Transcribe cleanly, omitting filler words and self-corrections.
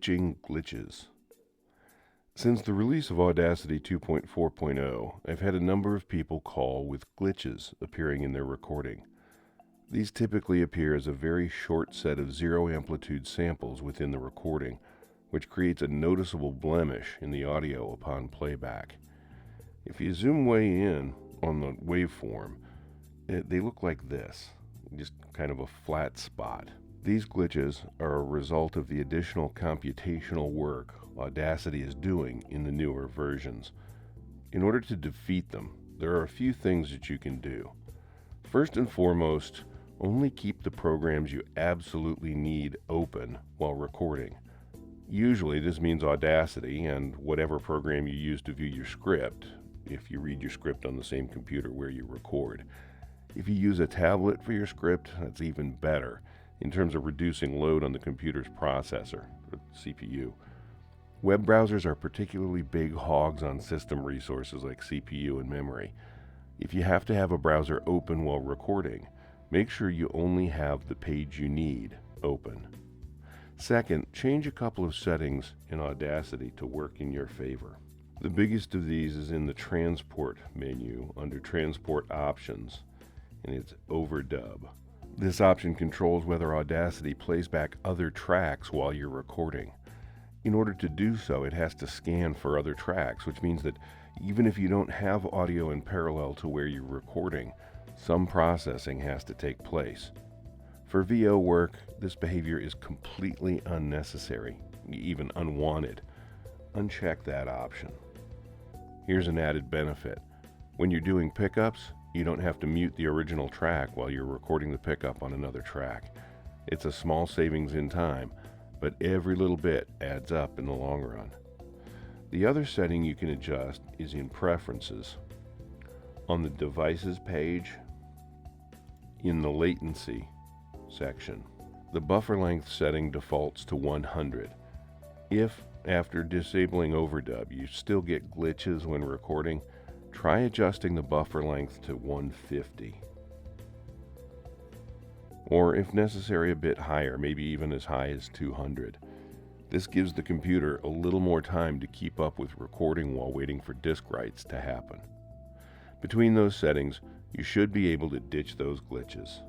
Ditching glitches. Since the release of Audacity 2.4.0, I've had a number of people call with glitches appearing in their recording. These typically appear as a very short set of zero amplitude samples within the recording, which creates a noticeable blemish in the audio upon playback. If you zoom way in on the waveform, they look like this, just kind of a flat spot. These glitches are a result of the additional computational work Audacity is doing in the newer versions. In order to defeat them, there are a few things that you can do. First and foremost, only keep the programs you absolutely need open while recording. Usually this means Audacity and whatever program you use to view your script, if you read your script on the same computer where you record. If you use a tablet for your script, that's even better in terms of reducing load on the computer's processor, or CPU. Web browsers are particularly big hogs on system resources like CPU and memory. If you have to have a browser open while recording, make sure you only have the page you need open. Second, change a couple of settings in Audacity to work in your favor. The biggest of these is in the Transport menu under Transport Options, and it's Overdub. This option controls whether Audacity plays back other tracks while you're recording. In order to do so, it has to scan for other tracks, which means that even if you don't have audio in parallel to where you're recording, some processing has to take place. For VO work, this behavior is completely unnecessary, even unwanted. Uncheck that option. Here's an added benefit. When you're doing pickups, you don't have to mute the original track while you're recording the pickup on another track. It's a small savings in time, but every little bit adds up in the long run. The other setting you can adjust is in Preferences. On the Devices page, in the Latency section, the buffer length setting defaults to 100. If, after disabling overdub, you still get glitches when recording, try adjusting the buffer length to 150. Or if necessary, a bit higher, maybe even as high as 200. This gives the computer a little more time to keep up with recording while waiting for disk writes to happen. Between those settings, you should be able to ditch those glitches.